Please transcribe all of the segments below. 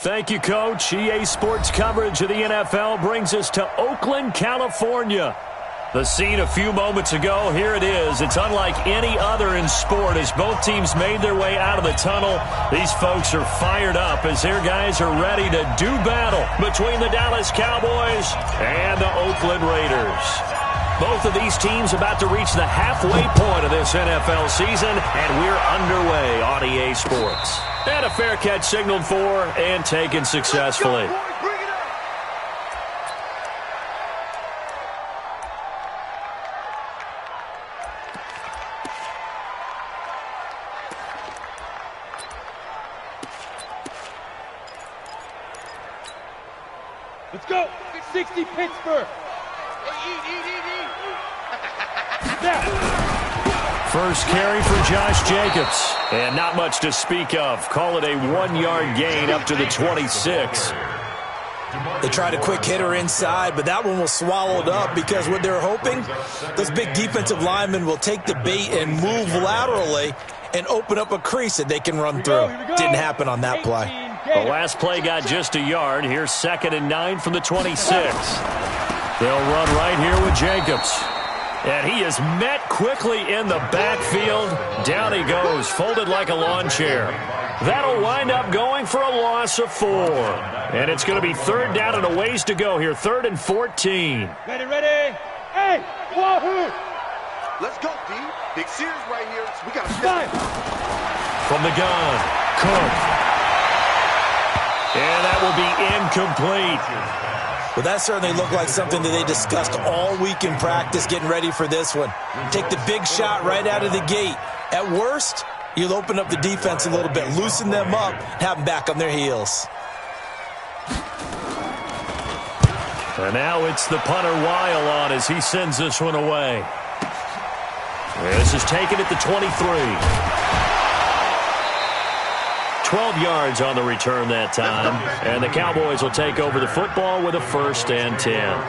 Thank you, Coach. EA Sports coverage of the NFL brings us to Oakland, California. The scene a few moments ago, here it is. It's unlike any other in sport as both teams made their way out of the tunnel. These folks are fired up as their guys are ready to do battle between the Dallas Cowboys and the Oakland Raiders. Both of these teams about to reach the halfway point of this NFL season, and we're underway on EA Sports. And a fair catch signaled for and taken successfully. Let's go. 60 Pittsburgh. First carry for Josh Jacobs. And not much to speak of. Call it a 1-yard gain up to the 26. They tried a quick hitter inside, but that one was swallowed up because what they're hoping, those big defensive linemen will take the bait and move laterally and open up a crease that they can run through. Didn't happen on that play. The last play got just a yard. Here's 2nd and 9 from the 26. They'll run right here with Jacobs. And he is met quickly in the backfield. Down he goes, folded like a lawn chair. That'll wind up going for a loss of 4. And it's going to be 3rd down and a ways to go here. 3rd and 14. Ready. Hey, wahoo! Let's go, D. Big series right here. We got to step. From the gun, Cook. And that will be incomplete. Well, that certainly looked like something that they discussed all week in practice getting ready for this one. Take the big shot right out of the gate. At worst, you'll open up the defense a little bit, loosen them up, have them back on their heels. And now it's the punter Weil on as he sends this one away. This is taken at the 23. 12 yards on the return that time. And the Cowboys will take over the football with a 1st and 10.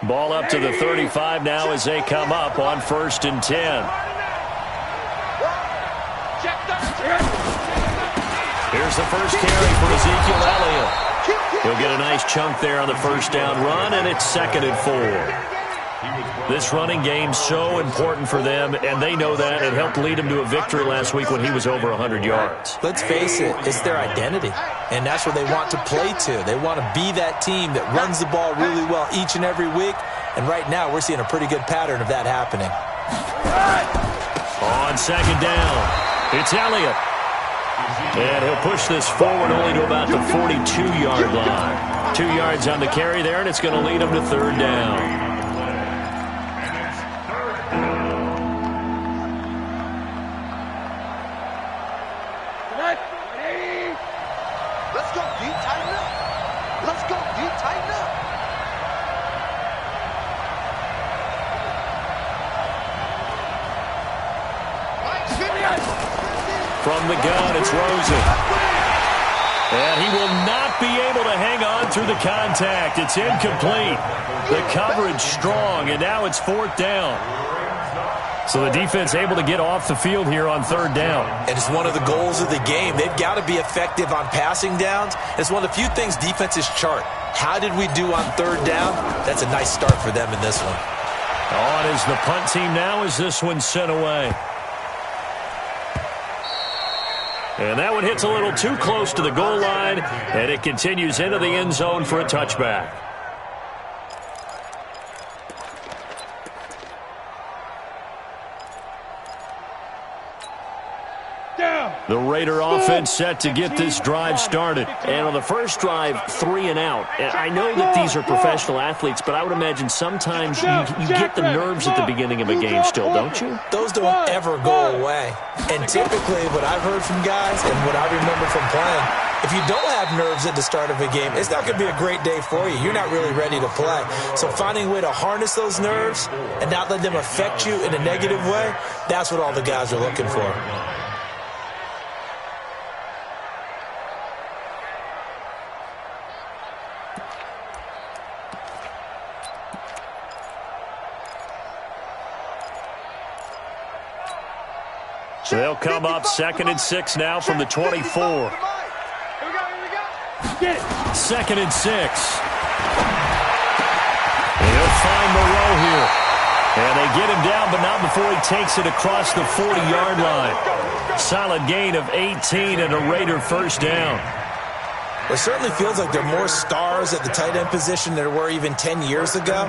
Ball up to the 35 now as they come up on 1st and 10. Here's the first carry for Ezekiel Elliott. He'll get a nice chunk there on the 1st down run, and it's 2nd and 4. This running game's so important for them, and they know that. It helped lead them to a victory last week when he was over 100 yards. Let's face it, it's their identity, and that's what they want to play to. They want to be that team that runs the ball really well each and every week, and right now we're seeing a pretty good pattern of that happening. On 2nd down, it's Elliott. And he'll push this forward only to about the 42-yard line. 2 yards on the carry there, and it's going to lead him to 3rd down. Let's go, D. Tighten up. Let's go, D. Tighten up. From the gun, it's Rosen. And he will not be able to hang on through the contact. It's incomplete. The coverage strong, and now it's 4th down. So the defense able to get off the field here on 3rd down. And it's one of the goals of the game. They've got to be effective on passing downs. It's one of the few things defenses chart. How did we do on 3rd down? That's a nice start for them in this one. On is the punt team now as this one's sent away. And that one hits a little too close to the goal line, and it continues into the end zone for a touchback. The Raider offense set to get this drive started. And on the first drive, 3 and out. And I know that these are professional athletes, but I would imagine sometimes you get the nerves at the beginning of a game still, don't you? Those don't ever go away. And typically what I've heard from guys and what I remember from playing, if you don't have nerves at the start of a game, it's not going to be a great day for you. You're not really ready to play. So finding a way to harness those nerves and not let them affect you in a negative way, that's what all the guys are looking for. So they'll come up 2nd and 6 now from the 24. Here we go. Get it. 2nd and 6. And he'll find Moreau here. And they get him down, but not before he takes it across the 40-yard line. Solid gain of 18 and a Raider first down. It certainly feels like there are more stars at the tight end position than there were even 10 years ago.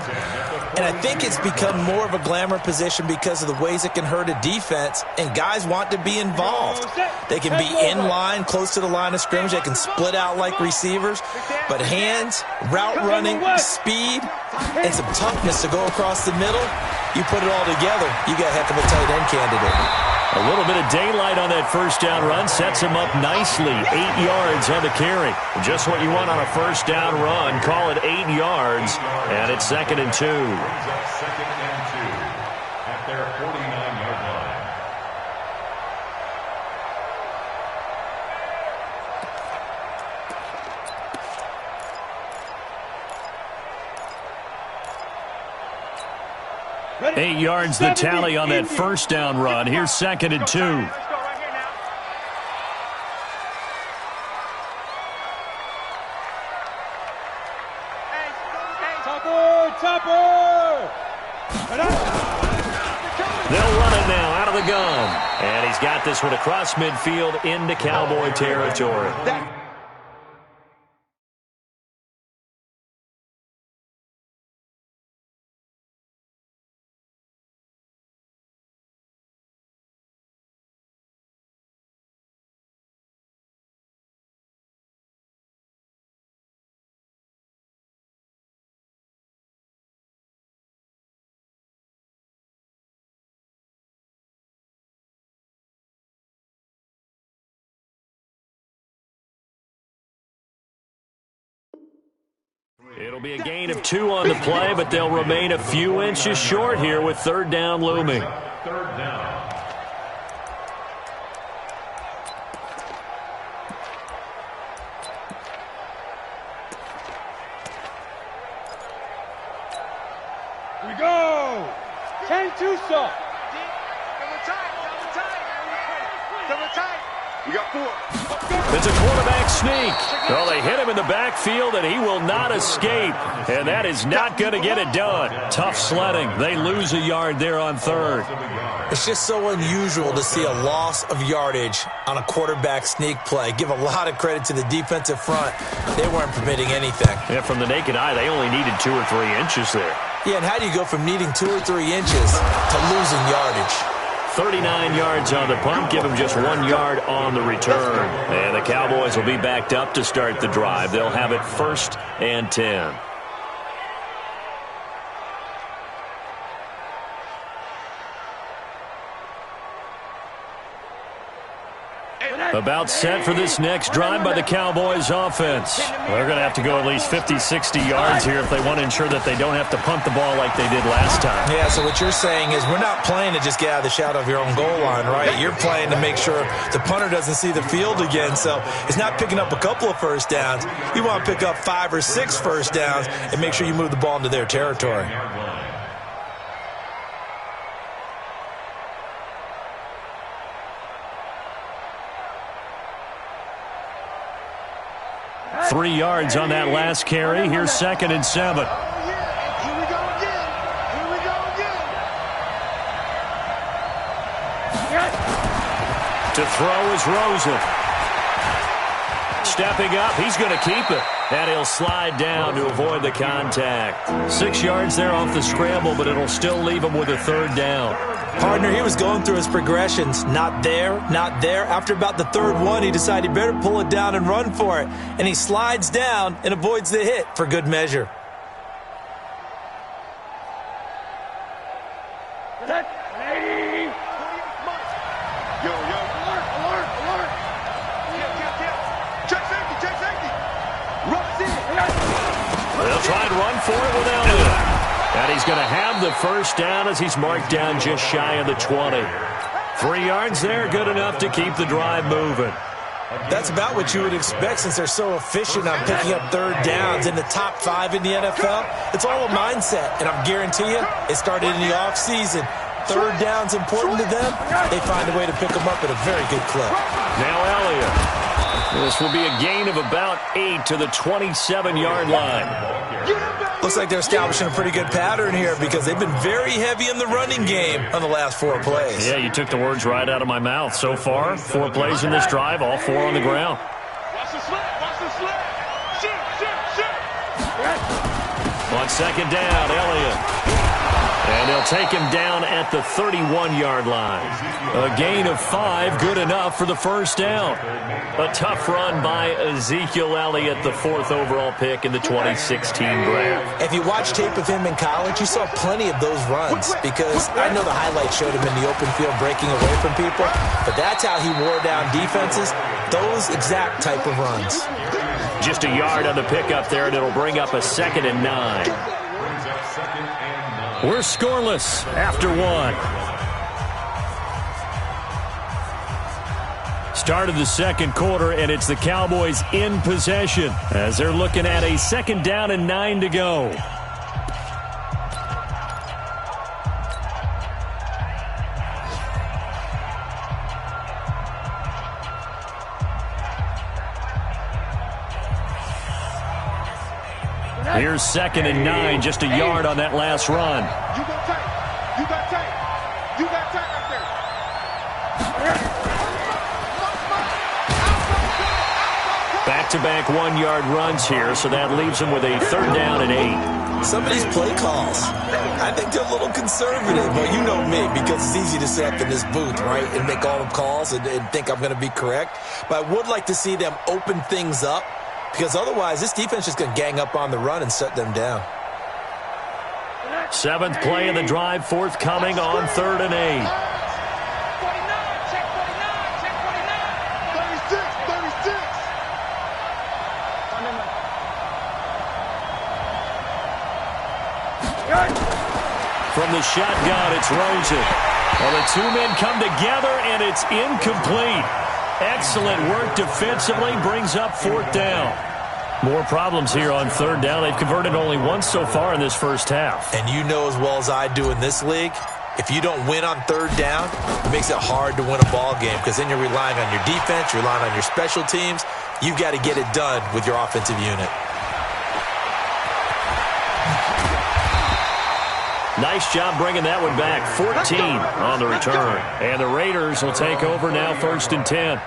And I think it's become more of a glamour position because of the ways it can hurt a defense, and guys want to be involved. They can be in line, close to the line of scrimmage. They can split out like receivers. But hands, route running, speed, and some toughness to go across the middle, you put it all together, you got a heck of a tight end candidate. A little bit of daylight on that first down run sets him up nicely. 8 yards on the carry. Just what you want on a first down run. Call it 8 yards, and it's 2nd and 2. Second and 2 at their 49-yard line. Ready. 8 yards the tally on that first down run. Here's 2nd and 2. Let's go right here now. Topper! They'll run it now out of the gun. And he's got this one across midfield into Cowboy territory. It'll be a gain of 2 on the play, but they'll remain a few inches short here with 3rd down looming. 3rd down. Here we go! 10-2 stop. We got 4. It's a quarterback sneak. Well, they hit him in the backfield, and he will not escape. And that is not going to get it done. Tough sledding. They lose a yard there on 3rd. It's just so unusual to see a loss of yardage on a quarterback sneak play. Give a lot of credit to the defensive front. They weren't permitting anything. Yeah, from the naked eye, they only needed 2 or 3 inches there. Yeah, and how do you go from needing 2 or 3 inches to losing yardage? 39 yards on the punt, give them just 1 yard on the return. And the Cowboys will be backed up to start the drive. They'll have it 1st and 10. About set for this next drive by the Cowboys offense. They're going to have to go at least 50, 60 yards here if they want to ensure that they don't have to punt the ball like they did last time. Yeah, so what you're saying is we're not playing to just get out of the shadow of your own goal line, right? You're playing to make sure the punter doesn't see the field again. So it's not picking up a couple of first downs. You want to pick up 5 or 6 first downs and make sure you move the ball into their territory. Three yards on that last carry. Here's 2nd and 7. Here we go again. Here we go again. To throw is Rosen. Stepping up, he's going to keep it. And he'll slide down to avoid the contact. 6 yards there off the scramble, but it'll still leave him with a 3rd down. Partner, he was going through his progressions. Not there, not there. After about the 3rd one, he decided he better pull it down and run for it. And he slides down and avoids the hit for good measure. They'll try and run for it without it. And he's going to have the first down as he's marked down just shy of the 20. 3 yards there, good enough to keep the drive moving. That's about what you would expect since they're so efficient on picking up 3rd downs in the top 5 in the NFL. It's all a mindset, and I guarantee you it started in the offseason. third down's important to them, they find a way to pick them up at a very good clip. Now Elliott. This will be a gain of about 8 to the 27-yard line. Looks like they're establishing a pretty good pattern here because they've been very heavy in the running game on the last 4 plays. Yeah, you took the words right out of my mouth. So far, 4 plays in this drive, all 4 on the ground. Watch the slip. Watch the slip. Shoot. On second down, Elliott. And they'll take him down at the 31-yard line. A gain of 5, good enough for the first down. A tough run by Ezekiel Elliott, the 4th overall pick in the 2016 draft. If you watch tape of him in college, you saw plenty of those runs because I know the highlights showed him in the open field breaking away from people, but that's how he wore down defenses, those exact type of runs. Just a yard on the pickup there, and it'll bring up a 2nd and 9. We're scoreless after 1. Start of the second quarter, and it's the Cowboys in possession as they're looking at a 2nd down and 9 to go. Here's 2nd and 9, just a yard on that last run. You got tight. You got tight. You got tight right there. Back-to-back 1-yard runs here, so that leaves them with a 3rd down and 8. Some of these play calls, I think they're a little conservative, but you know me, because it's easy to sit up in this booth, right, and make all the calls and think I'm going to be correct. But I would like to see them open things up, because otherwise this defense is going to gang up on the run and shut them down. 7th play of the drive, forthcoming on 3rd and 8. 49, check 49, check 49. 36. From the shotgun, it's Rosen. Well, the 2 men come together, and it's incomplete. Excellent work defensively, brings up 4th down. More problems here on 3rd down. They've converted only once so far in this first half. And you know as well as I do in this league, if you don't win on 3rd down, it makes it hard to win a ball game because then you're relying on your defense, you're relying on your special teams. You've got to get it done with your offensive unit. Nice job bringing that one back. 14 on the return. And the Raiders will take over now, 1st and 10.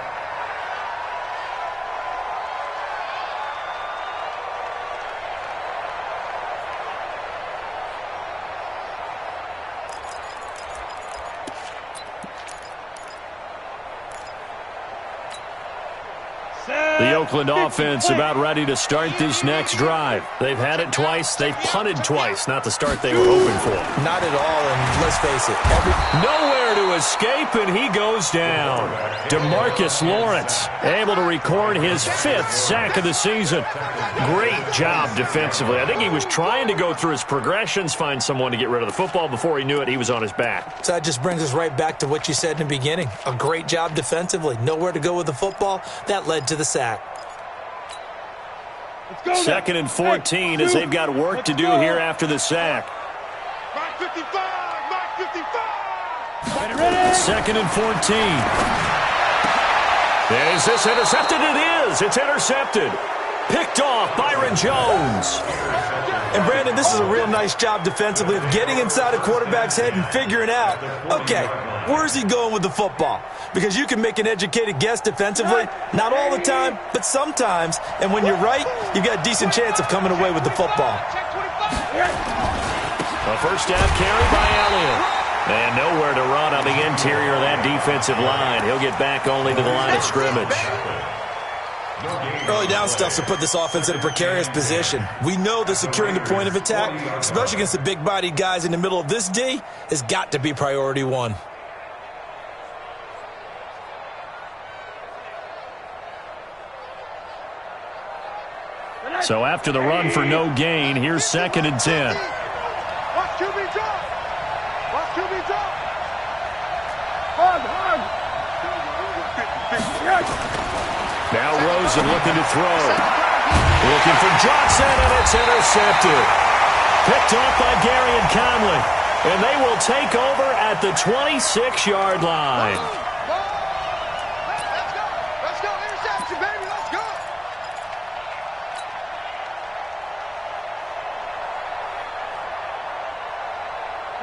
The Oakland offense about ready to start this next drive. They've had it twice. They've punted twice. Not the start they were hoping for. Not at all, and let's face it. Nowhere to escape, and he goes down. DeMarcus Lawrence able to record his 5th sack of the season. Great job defensively. I think he was trying to go through his progressions, find someone to get rid of the football. Before he knew it, he was on his back. So that just brings us right back to what you said in the beginning. A great job defensively. Nowhere to go with the football. That led to the sack. 2nd and 14 as they've got work to do here after the sack. Mark 55. Mark 55. 2nd and 14. Is this intercepted? It is. It's intercepted. Picked off Byron Jones. And, Brandon, this is a real nice job defensively of getting inside a quarterback's head and figuring out, okay, where's he going with the football? Because you can make an educated guess defensively, not all the time, but sometimes. And when you're right, you've got a decent chance of coming away with the football. A first down carry by Elliott. And nowhere to run on the interior of that defensive line. He'll get back only to the line of scrimmage. Early down stuff to put this offense in a precarious position. We know that securing the point of attack, especially against the big-bodied guys in the middle of this D, has got to be priority 1. So after the run for no gain, here's 2nd and 10. Watch QB drop. Watch QB drop. Hug. Now Rosen looking to throw. Looking for Johnson, and it's intercepted. Picked off by Gary and Conley. And they will take over at the 26-yard line. Let's go. Interception, baby. Let's go.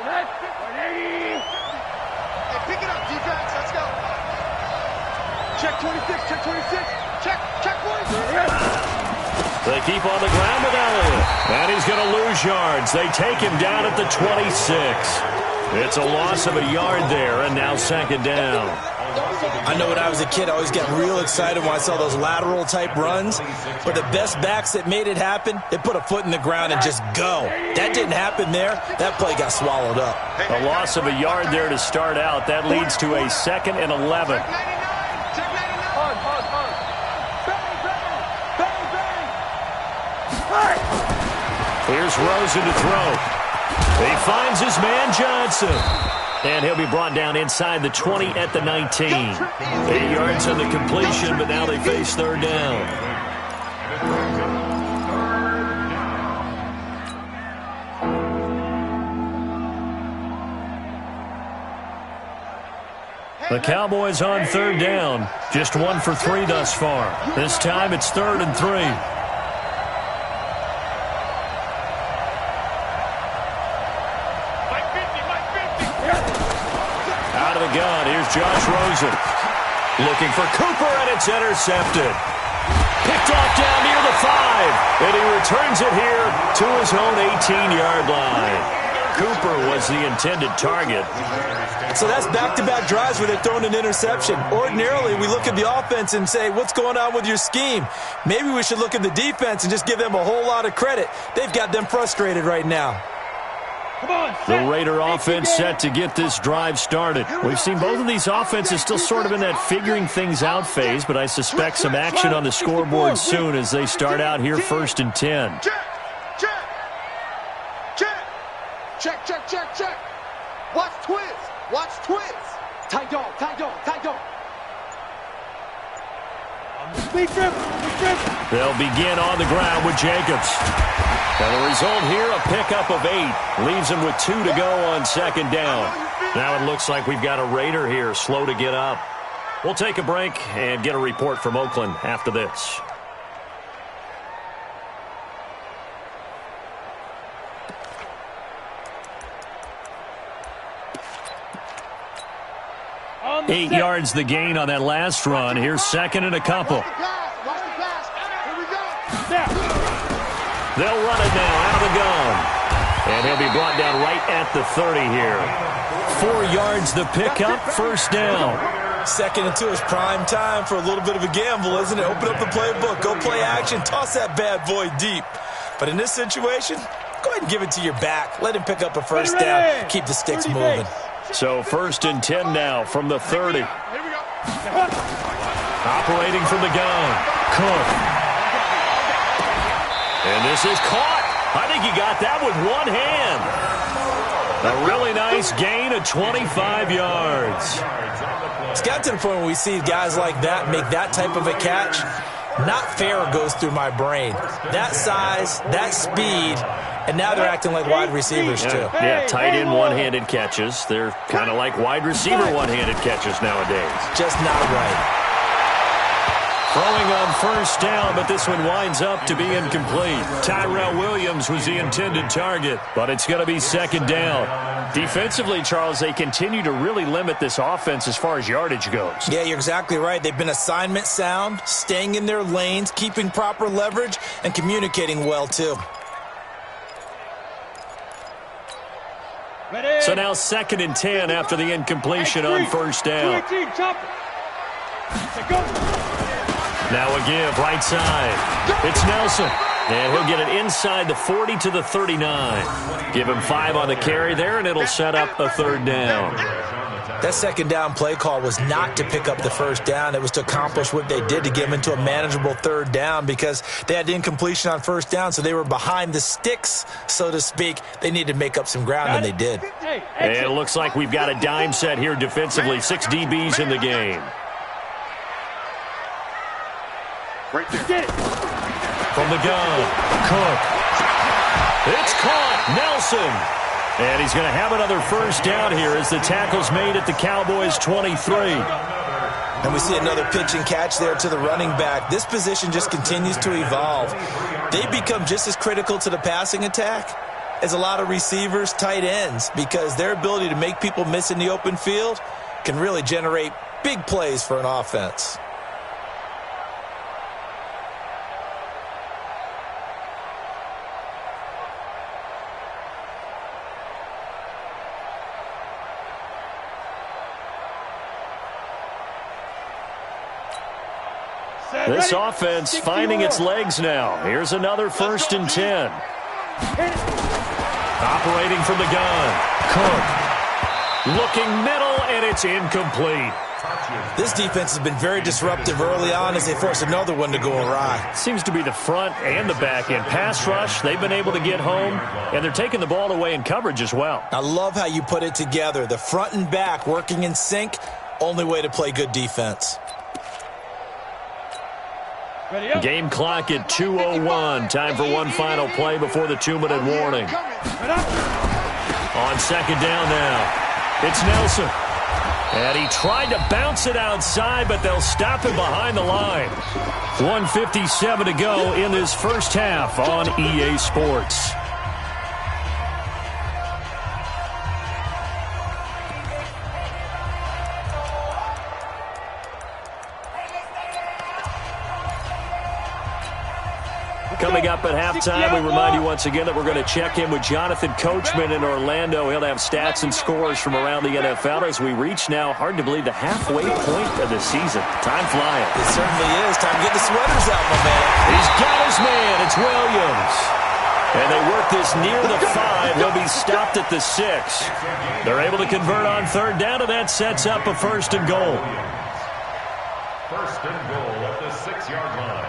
Hey, pick it up, defense. Let's go. Check 26. Check 26. Check 26. They keep on the ground with Elliott. And he's going to lose yards. They take him down at the 26. It's a loss of a yard there, and now second down. I know when I was a kid, I always got real excited when I saw those lateral-type runs. But the best backs that made it happen, they put a foot in the ground and just go. That didn't happen there. That play got swallowed up. A loss of a yard there to start out. That leads to a 2nd and 11. Here's Rosen to throw. He finds his man Johnson. And he'll be brought down inside the 20 at the 19. 8 yards on the completion, but now they face third down. The Cowboys on third down. Just 1 for 3 thus far. This time it's 3rd and 3. Gun. Here's Josh Rosen looking for Cooper, and it's intercepted. Picked off down near the 5, and he returns it here to his own 18-yard line. Cooper was the intended target. So that's back-to-back drives where they're throwing an interception. Ordinarily, we look at the offense and say, what's going on with your scheme? Maybe we should look at the defense and just give them a whole lot of credit. They've got them frustrated right now. The Raider offense set to get this drive started. We've seen both of these offenses still sort of in that figuring things out phase, but I suspect some action on the scoreboard soon as they start out here 1st and 10. Check. Watch twins. Tight dog. They'll begin on the ground with Jacobs. And the result here, a pickup of 8. Leaves him with 2 to go on second down. Now it looks like we've got a Raider here, slow to get up. We'll take a break and get a report from Oakland after this. On 8 yards the gain on that last run. Here's 2nd and a couple. They'll run it now out of the gun. And he'll be brought down right at the 30 here. 4 yards the pickup, first down. 2nd and 2 is prime time for a little bit of a gamble, isn't it? Open up the playbook, go play action, toss that bad boy deep. But in this situation, go ahead and give it to your back. Let him pick up a first down. Keep the sticks moving. So 1st and 10 now from the 30. Operating from the gun, Cook. And this is caught. I think he got that with one hand. A really nice gain of 25 yards. It's got to the point where we see guys like that make that type of a catch. Not fair goes through my brain. That size, that speed, and now they're acting like wide receivers too. Yeah, tight end one-handed catches. They're kind of like wide receiver one-handed catches nowadays. Just not right. Throwing on first down, but this one winds up to be incomplete. Tyrell Williams was the intended target, but it's going to be 2nd down. Defensively, Charles, they continue to really limit this offense as far as yardage goes. Yeah, you're exactly right. They've been assignment sound, staying in their lanes, keeping proper leverage, and communicating well, too. So now 2nd and 10 after the incompletion on first down. Now a give, right side. It's Nelson. And he'll get it inside the 40 to the 39. Give him 5 on the carry there, and it'll set up a 3rd down. That 2nd down play call was not to pick up the first down. It was to accomplish what they did to get them into a manageable 3rd down because they had incompletion on first down, so they were behind the sticks, so to speak. They needed to make up some ground, and they did. And it looks like we've got a dime set here defensively. 6 DBs in the game. Right there. From the gun, Cook. It's caught. Nelson. And he's going to have another first down here as the tackle's made at the Cowboys' 23. And we see another pitch and catch there to the running back. This position just continues to evolve. They become just as critical to the passing attack as a lot of receivers, tight ends, because their ability to make people miss in the open field can really generate big plays for an offense. This offense finding its legs now. Here's another 1st and 10. Operating from the gun. Cook. Looking middle, and it's incomplete. This defense has been very disruptive early on as they force another one to go awry. Seems to be the front and the back end. Pass rush, they've been able to get home, and they're taking the ball away in coverage as well. I love how you put it together. The front and back working in sync, only way to play good defense. Game clock at 2:01. Time for one final play before the 2-minute warning. On 2nd down now, it's Nelson. And he tried to bounce it outside, but they'll stop him behind the line. 1:57 to go in this first half on EA Sports. Coming up at halftime, we remind you once again that we're going to check in with Jonathan Coachman in Orlando. He'll have stats and scores from around the NFL as we reach now, hard to believe, the halfway point of the season. Time flying. It certainly is. Time to get the sweaters out, my man. He's got his man. It's Williams. And they work this near the 5. He'll be stopped at the 6. They're able to convert on 3rd down, and that sets up a 1st and goal. 1st and goal at the 6-yard line.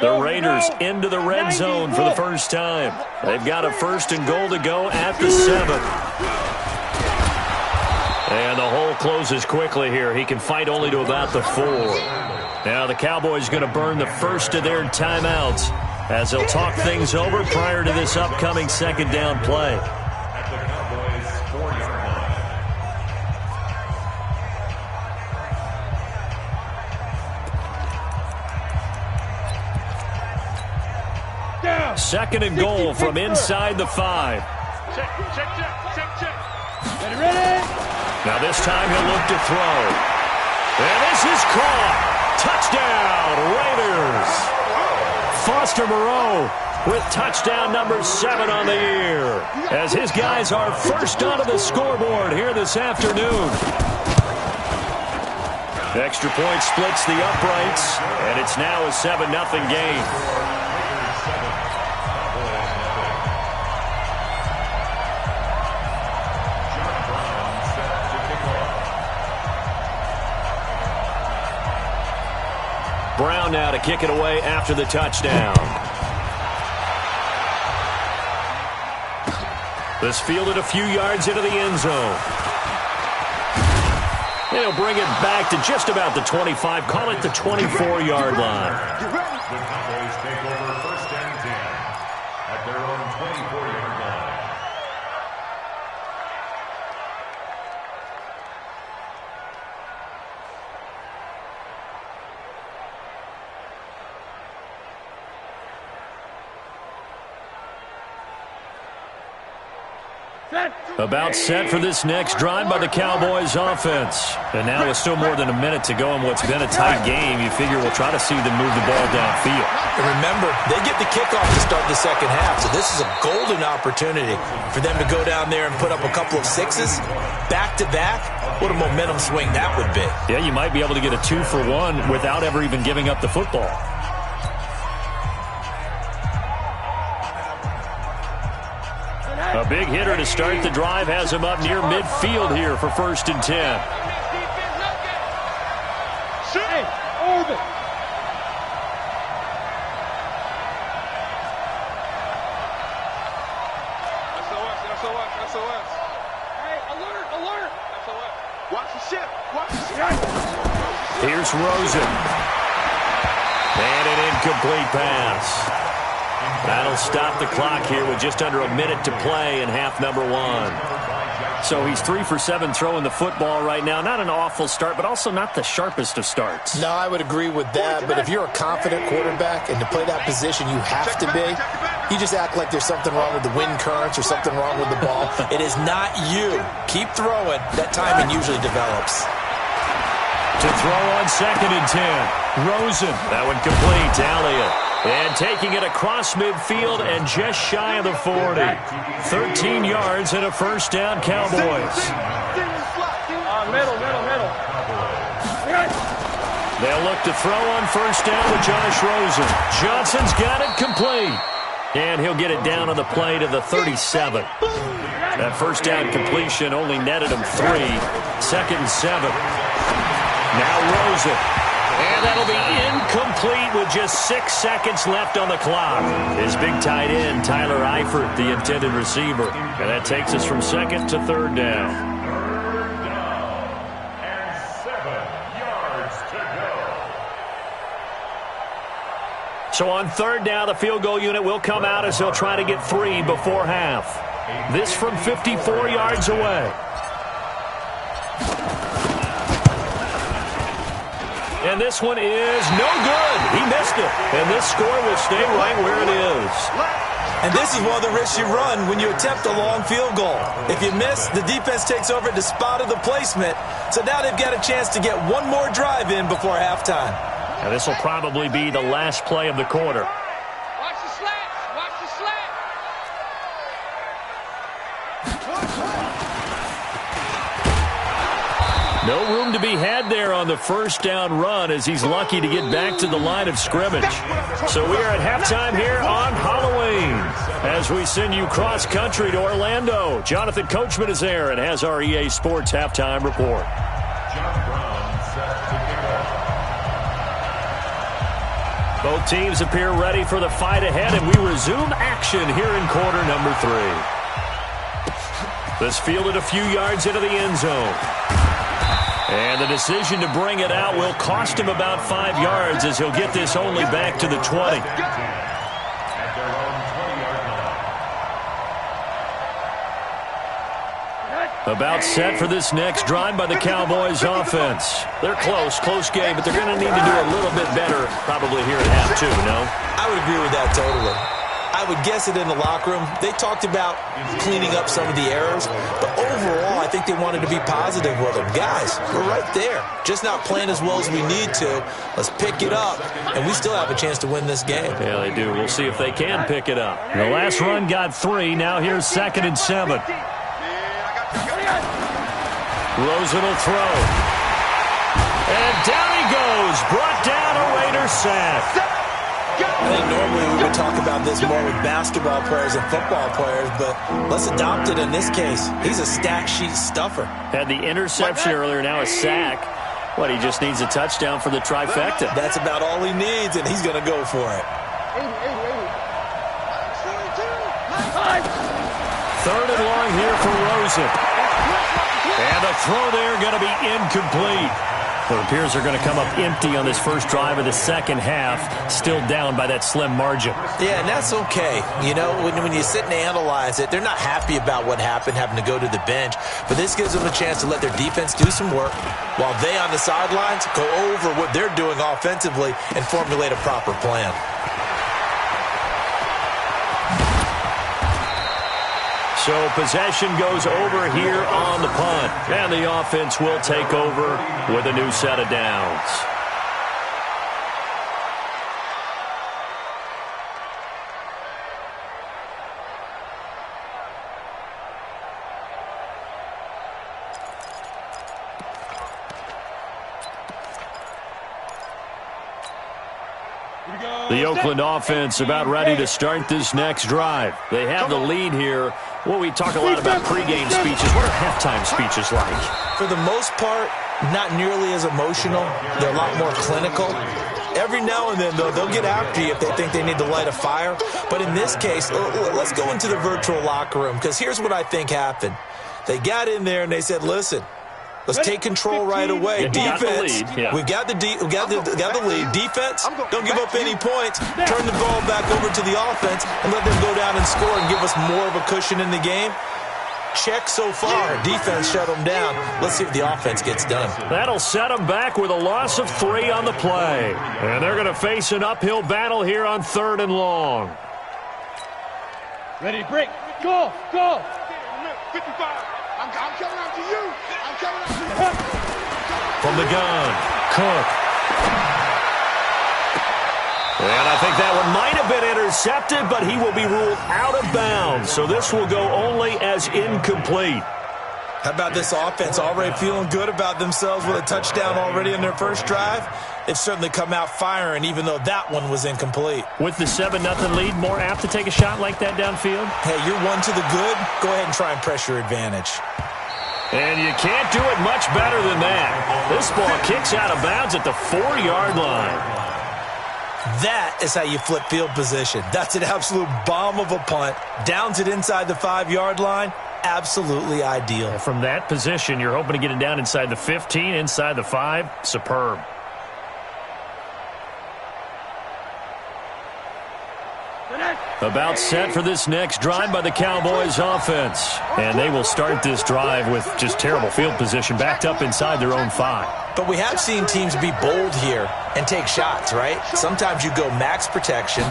The Raiders into the red zone for the first time. They've got a 1st and goal to go at the 7. And the hole closes quickly here. He can fight only to about the 4. Now the Cowboys going to burn the first of their timeouts as they'll talk things over prior to this upcoming 2nd down play. At the Cowboys' 4-yard line. 2nd and goal from inside the 5. Check. Ready? Now this time he'll look to throw. And this is caught. Touchdown, Raiders. Foster Moreau with touchdown number 7 on the year, as his guys are first onto the scoreboard here this afternoon. Extra point splits the uprights, and it's now a 7-0 game. Brown now to kick it away after the touchdown. This fielded a few yards into the end zone. They'll bring it back to just about the 25, call it the 24-yard line. The Cowboys take over 1st and 10 at their own 24-yard line. About set for this next drive by the Cowboys offense. And now with still more than a minute to go in what's been a tight game, you figure we'll try to see them move the ball downfield. And remember, they get the kickoff to start the 2nd half, so this is a golden opportunity for them to go down there and put up a couple of 6s back-to-back. What a momentum swing that would be. Yeah, you might be able to get a 2-for-1 without ever even giving up the football. A big hitter to start the drive has him up near midfield here for 1st and 10. ship. Watch the ship. Here's Rosen. And an incomplete pass. That'll stop the clock here with just under a minute to play in half number one. So he's 3 for 7 throwing the football right now. Not an awful start, but also not the sharpest of starts. No, I would agree with that. But if you're a confident quarterback and to play that position you have to be, you just act like there's something wrong with the wind currents or something wrong with the ball. It is not you. Keep throwing. That timing usually develops. To throw on 2nd and 10. Rosen. That one complete. Elliott. And taking it across midfield and just shy of the 40. 13 yards and a first down, Cowboys. Middle. They'll look to throw on first down with Josh Rosen. Johnson's got it complete. And he'll get it down on the play to the 37. That first down completion only netted him 3. 2nd and 7. Now Rosen. And that'll be incomplete with just 6 seconds left on the clock. His big tight end, Tyler Eifert, the intended receiver. And that takes us from 2nd to 3rd down. 3rd down and 7 yards to go. So on 3rd down, the field goal unit will come out as they'll try to get 3 before half. This from 54 yards away. And this one is no good. He missed it. And this score will stay right where it is. And this is one of the risks you run when you attempt a long field goal. If you miss, the defense takes over at the spot of the placement. So now they've got a chance to get one more drive in before halftime. Now this will probably be the last play of the quarter. Watch the slats. Watch the slats. No room to be had there on the first down run as he's lucky to get back to the line of scrimmage. So we are at halftime here on Halloween as we send you cross-country to Orlando. Jonathan Coachman is there and has our EA Sports halftime report. John Brown set to kick off. Both teams appear ready for the fight ahead, and we resume action here in quarter number 3. This fielded a few yards into the end zone. And the decision to bring it out will cost him about 5 yards as he'll get this only back to the 20. At their own 20-yard line. About set for this next drive by the Cowboys offense. They're close game, but they're going to need to do a little bit better probably here at half 2, no? I would agree with that totally. I would guess it in the locker room. They talked about cleaning up some of the errors, but overall, I think they wanted to be positive with them. Guys, we're right there. Just not playing as well as we need to. Let's pick it up, and we still have a chance to win this game. Yeah, they do. We'll see if they can pick it up. The last run got 3. Now here's 2nd and 7. Rosen will throw. And down he goes. Brought down a Raider sack. I think normally we would talk about this more with basketball players and football players, but let's adopt it in this case. He's a stat sheet stuffer. Had the interception earlier, now a sack. What, he just needs a touchdown for the trifecta. That's about all he needs, and he's going to go for it. 3rd and long here for Rosen. And the throw there going to be incomplete. It appears they're going to come up empty on this first drive of the second half, still down by that slim margin. Yeah, and that's okay. You know, when you sit and analyze it, they're not happy about what happened, having to go to the bench. But this gives them a chance to let their defense do some work while they on the sidelines go over what they're doing offensively and formulate a proper plan. So possession goes over here on the punt. And the offense will take over with a new set of downs. The Oakland offense about ready to start this next drive. They have the lead here. Well, we talk a lot about pregame speeches. What are halftime speeches like? For the most part, not nearly as emotional. They're a lot more clinical. Every now and then, they'll get after you if they think they need to light a fire. But in this case, let's go into the virtual locker room, because here's what I think happened. They got in there and they said, listen, Let's take control right away. Yeah, Defense, we've got the lead. Defense, don't give up any points. Turn the ball back over to the offense and let them go down and score and give us more of a cushion in the game. Check so far. Defense shut them down. Let's see if the offense gets done. That'll set them back with a loss of 3 on the play. And they're going to face an uphill battle here on 3rd and long. Ready to break. Go. 55. I'm coming out to you. I'm coming out to you. From the gun, Cook. And I think that one might have been intercepted, but he will be ruled out of bounds. So this will go only as incomplete. How about this offense already feeling good about themselves with a touchdown already in their first drive? They've certainly come out firing, even though that one was incomplete. With the 7-0 lead, more apt to take a shot like that downfield? Hey, you're one to the good. Go ahead and try and press your advantage. And you can't do it much better than that. This ball kicks out of bounds at the 4-yard line. That is how you flip field position. That's an absolute bomb of a punt. Downs it inside the 5-yard line. Absolutely ideal. From that position, you're hoping to get it down inside the 15, inside the 5. Superb. About set for this next drive by the Cowboys offense. And they will start this drive with just terrible field position, backed up inside their own 5. But we have seen teams be bold here and take shots, right? Sometimes you go max protection,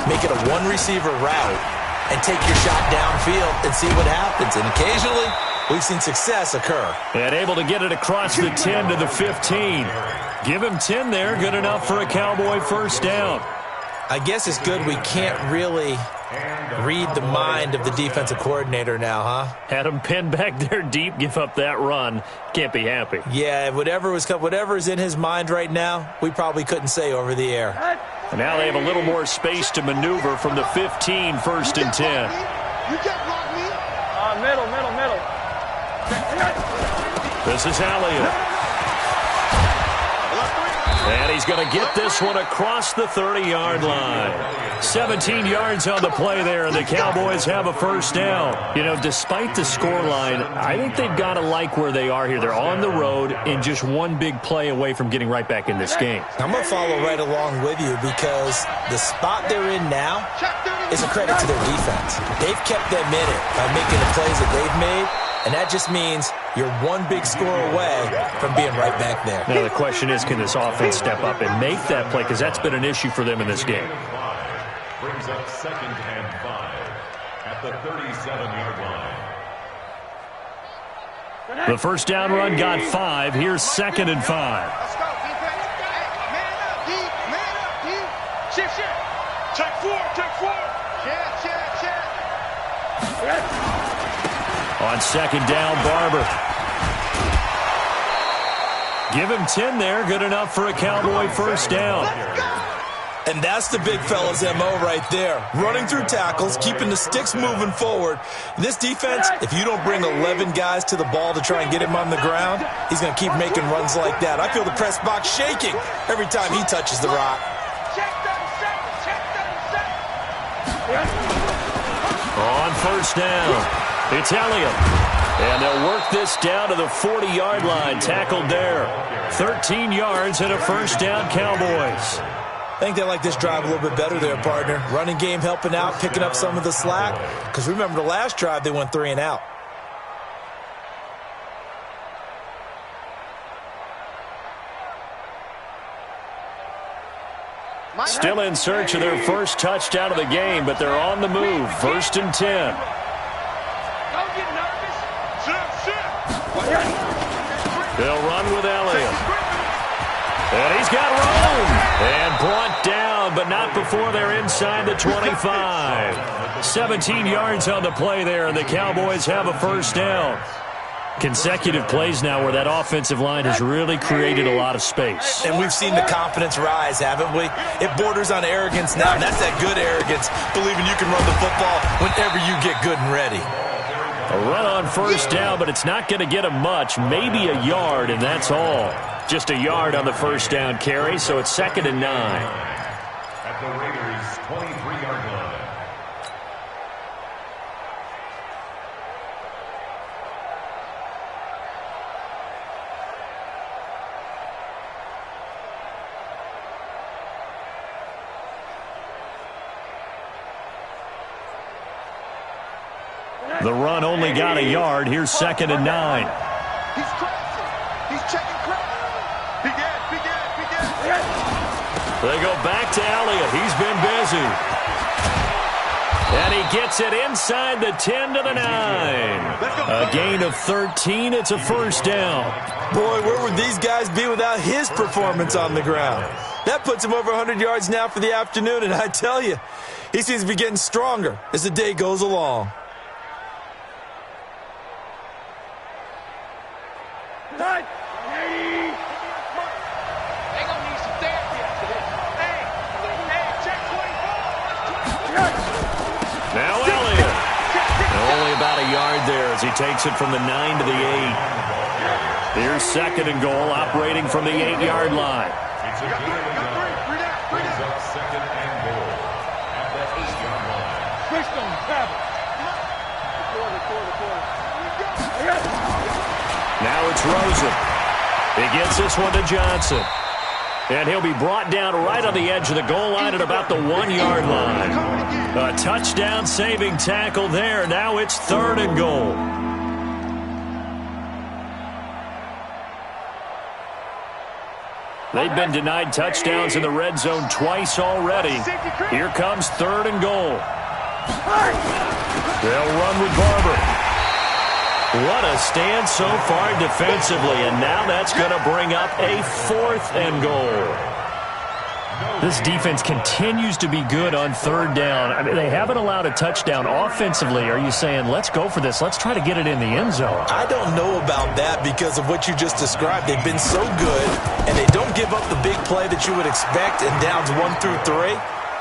make it a one-receiver route, and take your shot downfield and see what happens. And occasionally, we've seen success occur. And able to get it across the 10 to the 15. Give him 10 there, good enough for a Cowboy first down. I guess it's good we can't really read the mind of the defensive coordinator now, huh? Had him pinned back there deep, give up that run. Can't be happy. Yeah, whatever is in his mind right now, we probably couldn't say over the air. And now they have a little more space to maneuver from the 15, 1st and 10. You can't block me. Middle. This is Elliott. And he's going to get this one across the 30-yard line. 17 yards on the play there, and the Cowboys have a first down. You know, despite the scoreline, I think they've got to like where they are here. They're on the road and just one big play away from getting right back in this game. I'm going to follow right along with you because the spot they're in now is a credit to their defense. They've kept them in it by making the plays that they've made. And that just means you're one big score away from being right back there. Now the question is, can this offense step up and make that play? Because that's been an issue for them in this game. Brings up 2nd and 5 at the 37-yard line. The first down run got 5. Here's 2nd and 5. Let's go, defense. Man up, D. Man up, D. Shift. Check 4. Check. On 2nd down, Barber. Give him 10 there. Good enough for a Cowboy first down. And that's the big fella's MO right there. Running through tackles, keeping the sticks moving forward. This defense, if you don't bring 11 guys to the ball to try and get him on the ground, he's going to keep making runs like that. I feel the press box shaking every time he touches the rock. On first down. It's Elliott. And they'll work this down to the 40-yard line. Tackled there. 13 yards and a first down, Cowboys. I think they like this drive a little bit better there, partner. Running game helping out, picking up some of the slack. Because remember the last drive, they went 3 and out. Still in search of their first touchdown of the game, but they're on the move. 1st and 10. They'll run with Elliott. And he's got room. And brought down, but not before they're inside the 25. 17 yards on the play there, and the Cowboys have a first down. Consecutive plays now where that offensive line has really created a lot of space. And we've seen the confidence rise, haven't we? It borders on arrogance now, and that's that good arrogance, believing you can run the football whenever you get good and ready. A run on first down, but it's not going to get him much. Maybe a yard, and that's all. Just a yard on the first down carry, so it's 2nd and 9. At the Raiders' 23-yard line. The run only got a yard. Here's 2nd and 9. He's crashing. He's checking crash. Begin. They go back to Elliott. He's been busy. And he gets it inside the 10 to the 9. A gain of 13. It's a first down. Boy, where would these guys be without his performance on the ground? That puts him over 100 yards now for the afternoon, and I tell you, he seems to be getting stronger as the day goes along. Time. They gonna need some therapy after this. Hey, check 24. Now Elliott. Only about a yard there as he takes it from the 9 to the 8. Here's 2nd and goal, operating from the 8-yard line. It's a good brings up 2nd and goal at the 8-yard line. Switch on, travel. Now it's Rosen. He gets this one to Johnson. And he'll be brought down right on the edge of the goal line at about the 1-yard line. A touchdown-saving tackle there. Now it's 3rd and goal. They've been denied touchdowns in the red zone twice already. Here comes 3rd and goal. They'll run with Barber. What a stand so far defensively, and now that's going to bring up a 4th and goal. This defense continues to be good on 3rd down. I mean, they haven't allowed a touchdown offensively. Are you saying, let's go for this, let's try to get it in the end zone? I don't know about that because of what you just described. They've been so good, and they don't give up the big play that you would expect in downs 1 through 3.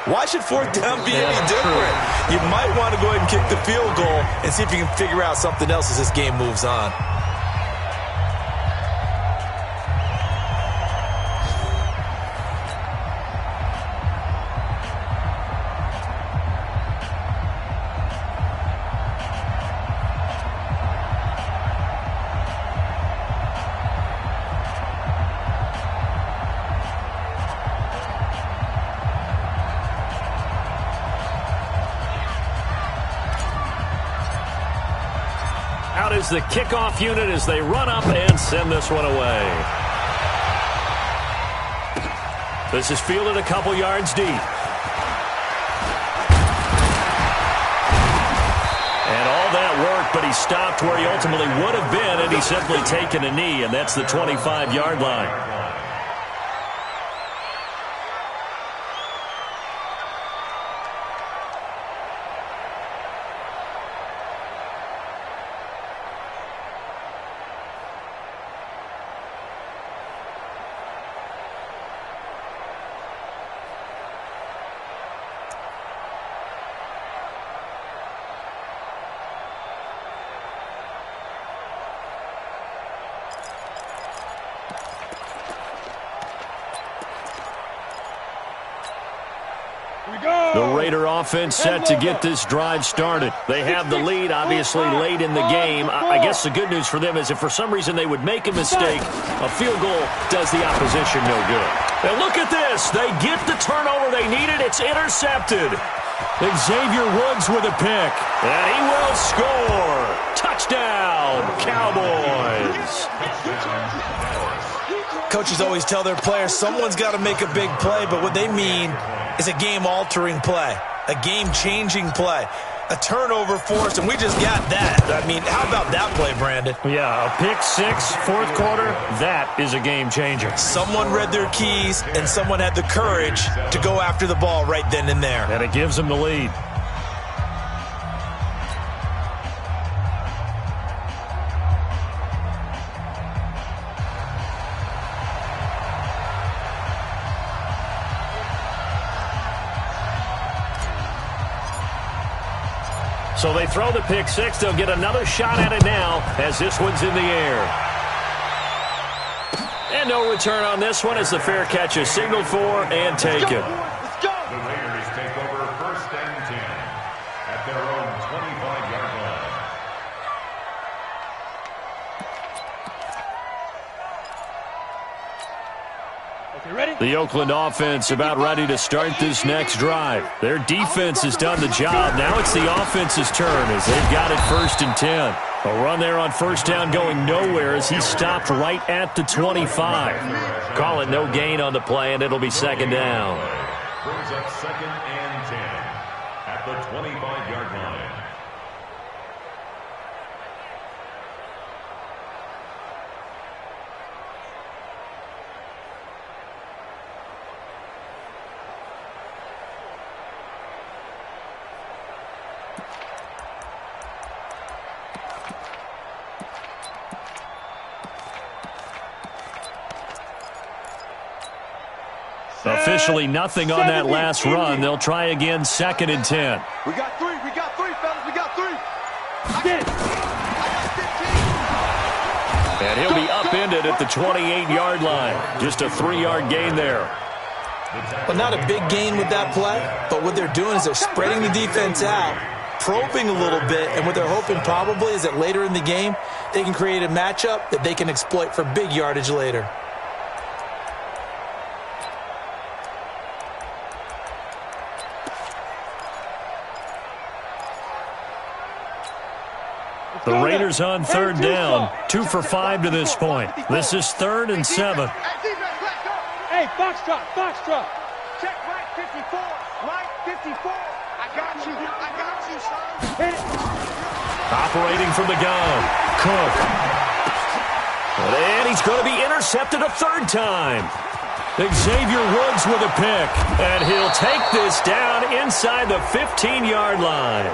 Why should 4th down be any different? You might want to go ahead and kick the field goal and see if you can figure out something else as this game moves on. Out is the kickoff unit as they run up and send this one away. This is fielded a couple yards deep. And all that work, but he stopped where he ultimately would have been, and he's simply taken a knee, and that's the 25-yard line. The Raider offense set to get this drive started. They have the lead, obviously, late in the game. I guess the good news for them is if for some reason they would make a mistake, a field goal does the opposition no good. And look at this. They get the turnover they needed. It's intercepted. Xavier Woods with a pick. And he will score. Touchdown, Cowboys. Coaches always tell their players someone's got to make a big play, but what they mean is a game-altering play, a game-changing play, a turnover force, and we just got that. I mean, how about that play, Brandon? Yeah, a pick six, 4th quarter, that is a game-changer. Someone read their keys, and someone had the courage to go after the ball right then and there. And it gives them the lead. So they throw the pick six. They'll get another shot at it now as this one's in the air. And no return on this one as the fair catch is signaled for and taken. Let's go. The Raiders take over 1st and 10 at their own 25-yard line. Okay, ready? The Oakland offense about ready to start this next drive. Their defense has done the job. Now it's the offense's turn as they've got it 1st and 10. A run there on 1st down going nowhere as he stopped right at the 25. Call it no gain on the play, and it'll be 2nd down. Brings up 2nd and 10 at the 25-yard line. Officially nothing on that last run. They'll try again 2nd and 10. We got three, fellas, we got 3. I got 15. And he'll be upended at the 28-yard line. Just a 3-yard gain there. Well, not a big gain with that play, but what they're doing is they're spreading the defense out, probing a little bit, and what they're hoping probably is that later in the game, they can create a matchup that they can exploit for big yardage later. The Raiders on 3rd down. 2 for 5 to this point. This is 3rd and 7. Hey, Foxtrot. Check right 54. Right 54. I got you, son. Hit it. Operating from the gun. Cook. And he's going to be intercepted a 3rd time. Xavier Woods with a pick. And he'll take this down inside the 15-yard line.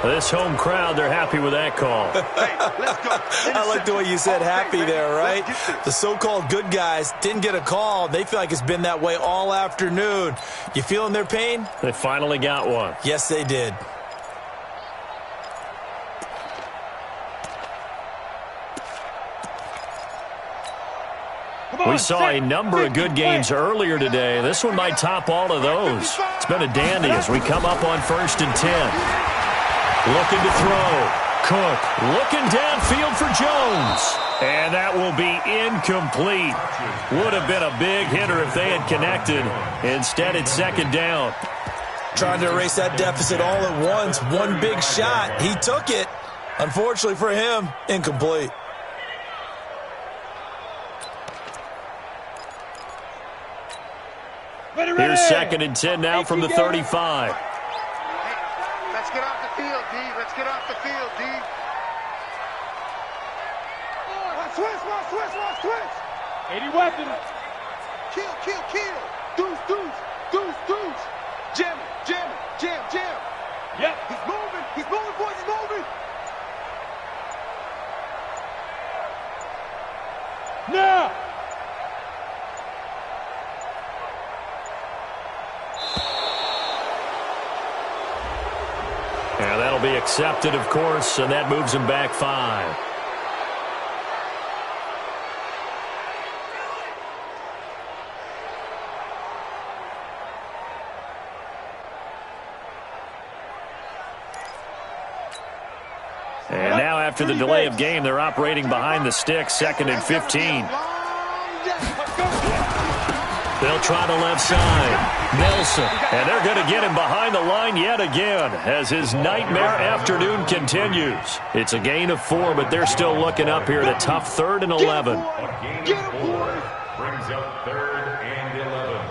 This home crowd, they're happy with that call. Hey, let's go. I like the way you said happy there, right? The so-called good guys didn't get a call. They feel like it's been that way all afternoon. You feeling their pain? They finally got one. Yes, they did. We saw a number of good games earlier today. This one might top all of those. It's been a dandy as we come up on 1st and 10. Looking to throw. Cook looking downfield for Jones. And that will be incomplete. Would have been a big hitter if they had connected. Instead, it's 2nd down. Trying to erase that deficit all at once. One big shot. He took it. Unfortunately for him, incomplete. Here's 2nd and 10 now from the 35. Let's get off the field, D. Let's get off the field, D. Switch. 80 weapons. Kill. Deuce. Jam. Yep. He's moving, boys, he's moving. Now. Yeah, that'll be accepted, of course, and that moves him back 5. And now after the delay of game, they're operating behind the sticks, 2nd and 15. They'll try the left side. Nelson. And they're going to get him behind the line yet again as his nightmare afternoon continues. It's a gain of 4, but they're still looking up here at a tough 3rd and 11. A gain of 4 brings up 3rd and 11.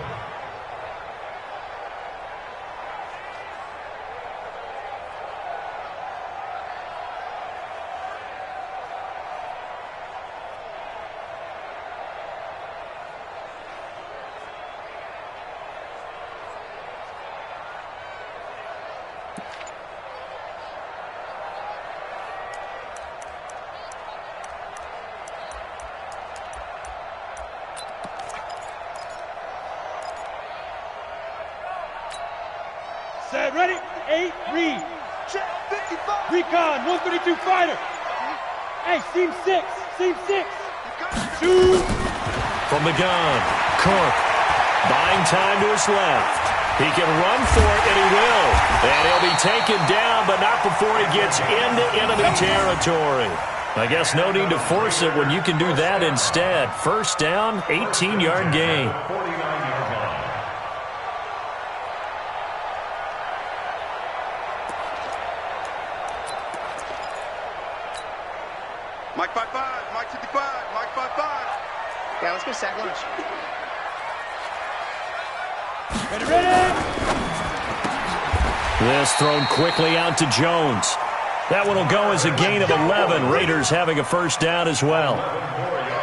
Set, ready? 8, read. Check, 55. Recon, 132 fighter. Hey, seam 6. Shoot. From the gun, Cook. Buying time to his left. He can run for it, and he will. And he'll be taken down, but not before he gets into enemy territory. I guess no need to force it when you can do that instead. First down, 18-yard gain. 49-yard line. Mike 5-5, Mike 55, Mike 5-5. Yeah, let's go sack lunch. This thrown quickly out to Jones. That one will go as a gain of 11. Raiders having a first down as well.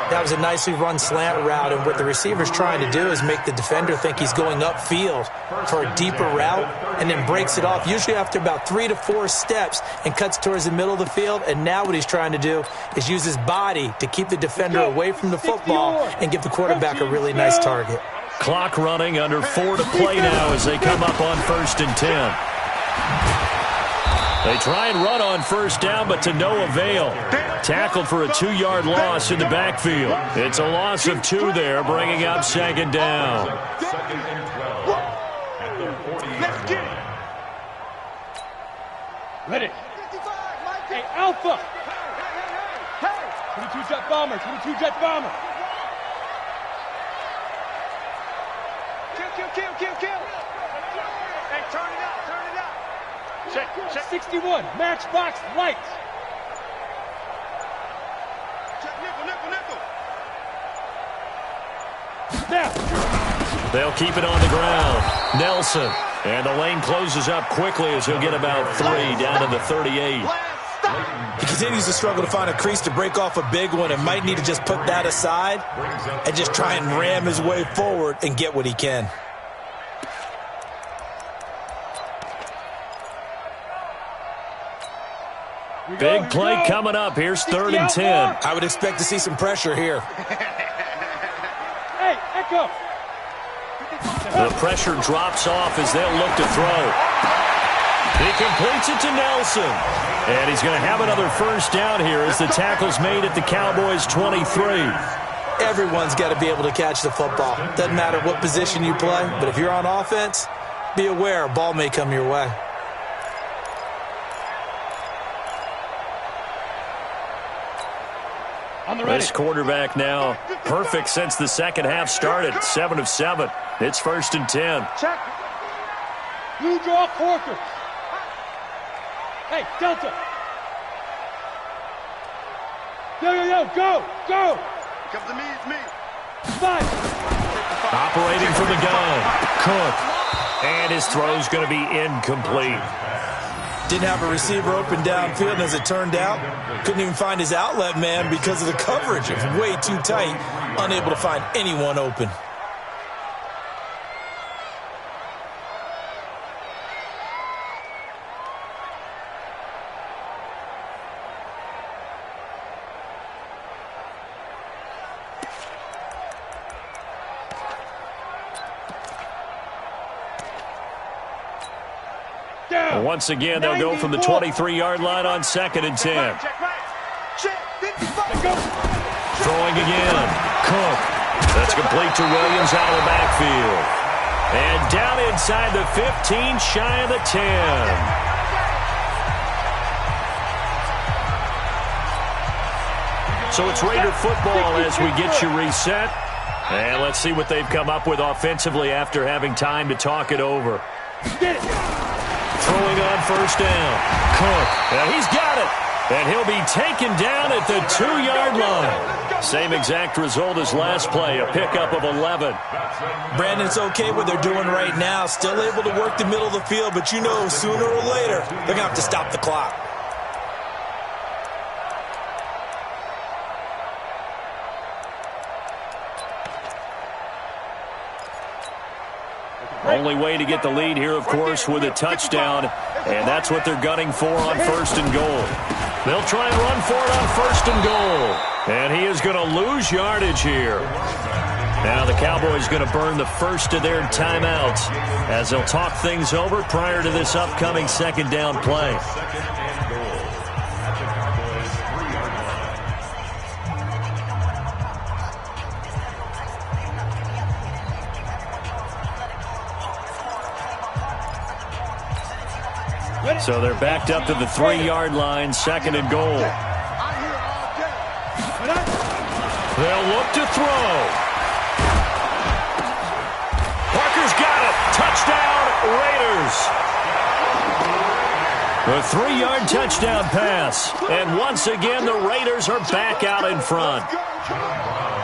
That was a nicely run slant route, and what the receiver's trying to do is make the defender think he's going upfield for a deeper route and then breaks it off, usually after about 3 to 4 steps, and cuts towards the middle of the field. And now what he's trying to do is use his body to keep the defender away from the football and give the quarterback a really nice target. Clock running, under 4 to play now as they come up on 1st and 10. They try and run on first down, but to no avail. Tackled for a 2-yard loss in the backfield. It's a loss of 2 there, bringing up 2nd down. 2nd and 12. At the 40-yard Let's get it. line. Ready. Hey, Alpha. Hey. 22 jet bomber. 22 jet bomber. Kill. Hey, turn it out. Check. 61, matchbox lights. Check nickel. Now. They'll keep it on the ground. Nelson. And the lane closes up quickly as he'll get about 3 down to the 38. He continues to struggle to find a crease to break off a big one and might need to just put that aside and just try and ram his way forward and get what he can. Big play coming up. Here's 3rd and 10. I would expect to see some pressure here. Hey, Echo. The pressure drops off as they'll look to throw. He completes it to Nelson. And he's going to have another first down here as the tackle's made at the Cowboys' 23. Everyone's got to be able to catch the football. Doesn't matter what position you play, but if you're on offense, be aware a ball may come your way. This quarterback now perfect since the second half started. 7 of 7. It's 1st and 10. Check. Blue draw quarters. Hey, Delta. Yo, go. Comes to me, it's me. 5. Operating from the gun. Cook. And his throw's going to be incomplete. Didn't have a receiver open downfield, and as it turned out, couldn't even find his outlet man because of the coverage. It was way too tight, unable to find anyone open. Once again, they'll go from the 23-yard line on 2nd and 10. Throwing again. Cook. That's complete to Williams out of the backfield. And down inside the 15, shy of the 10. So it's Raider football as we get you reset. And let's see what they've come up with offensively after having time to talk it over. Get it. Throwing on first down. Cook. Now he's got it. And he'll be taken down at the 2-yard line. Same exact result as last play, a pickup of 11. Brandon, it's okay what they're doing right now. Still able to work the middle of the field, but you know sooner or later they're going to have to stop the clock. Only way to get the lead here, of course, with a touchdown, and that's what they're gunning for on 1st and goal. They'll try and run for it on 1st and goal, and he is going to lose yardage here. Now the Cowboys going to burn the first of their timeouts as they'll talk things over prior to this upcoming 2nd down play. So they're backed up to the 3-yard line, 2nd and goal. They'll look to throw. Parker's got it. Touchdown, Raiders. A 3-yard touchdown pass. And once again, the Raiders are back out in front.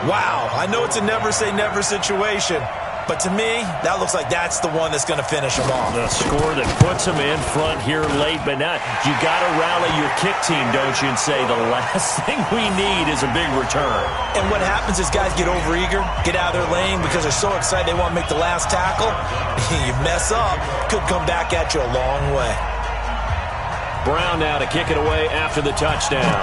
Wow, I know it's a never-say-never situation, but to me, that looks like that's the one that's going to finish them off. The score that puts them in front here late, but now you got to rally your kick team, don't you, and say the last thing we need is a big return. And what happens is guys get overeager, get out of their lane because they're so excited they want to make the last tackle. You mess up, could come back at you a long way. Brown now to kick it away after the touchdown.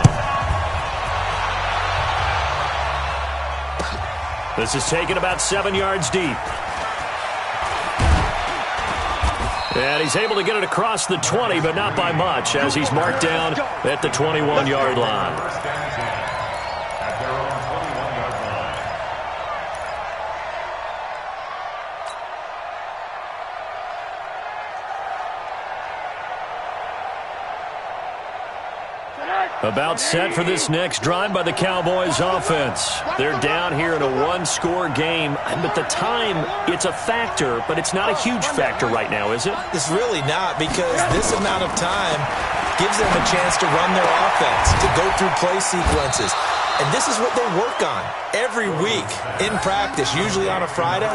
This is taken about 7 yards deep. And he's able to get it across the 20, but not by much, as he's marked down at the 21-yard line. First down and 10 at their own 21-yard line. About set for this next drive by the Cowboys offense. They're down here in a one-score game, but the time, it's a factor, but it's not a huge factor right now, is it? It's really not, because this amount of time gives them a chance to run their offense, to go through play sequences. And this is what they work on every week in practice, usually on a Friday.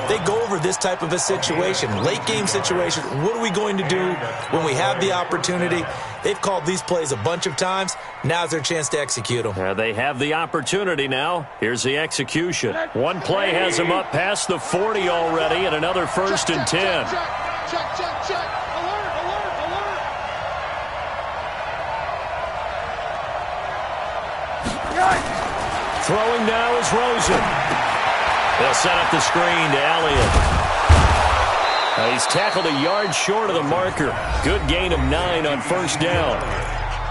They go over this type of a situation, late-game situation. What are we going to do when we have the opportunity? They've called these plays a bunch of times. Now's their chance to execute them. They have the opportunity now. Here's the execution. One play has them up past the 40 already, and another 1st and 10. Check. Alert. Throwing now is Rosen. They'll set up the screen to Elliott. He's tackled a yard short of the marker. Good gain of 9 on 1st down.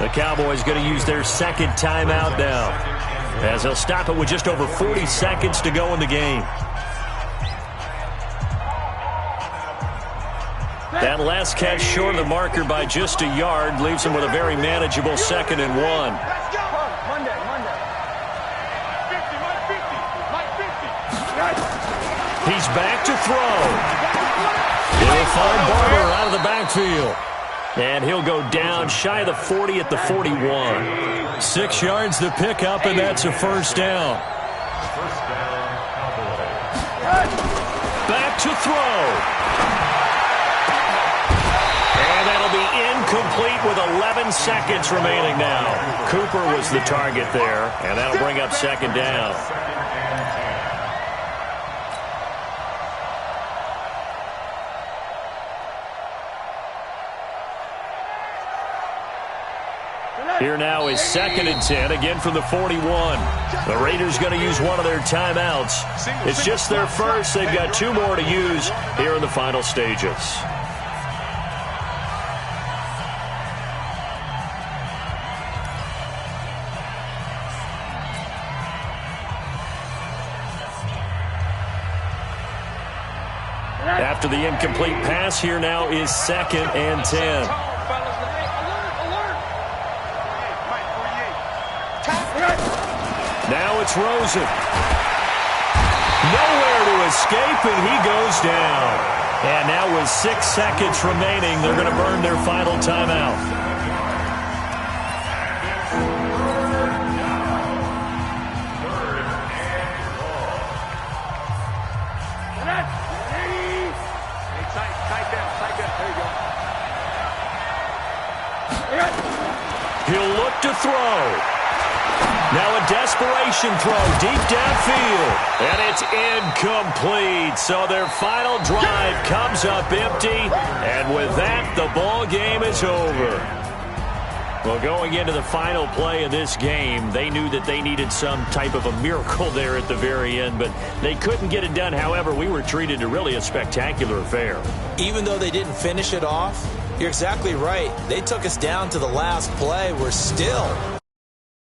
The Cowboys going to use their second timeout now, as they'll stop it with just over 40 seconds to go in the game. That last catch short of the marker by just a yard leaves him with a very manageable 2nd and 1. He's back to throw. He'll find Barber out of the backfield. And he'll go down shy of the 40 at the 41. 6 yards to pick up, and that's a 1st down. First down, Cowboys. Back to throw. And that'll be incomplete with 11 seconds remaining now. Cooper was the target there, and that'll bring up 2nd down. Here now is 2nd and 10, again from the 41. The Raiders going to use one of their timeouts. It's just their first. They've got 2 more to use here in the final stages. After the incomplete pass, here now is 2nd and 10. Now it's Rosen. Nowhere to escape, and he goes down. And now with 6 seconds remaining, they're going to burn their final timeout. He'll look to throw. Now a desperation throw deep downfield. And it's incomplete. So their final drive comes up empty. And with that, the ball game is over. Well, going into the final play of this game, they knew that they needed some type of a miracle there at the very end, but they couldn't get it done. However, we were treated to really a spectacular affair. Even though they didn't finish it off, you're exactly right. They took us down to the last play. We're still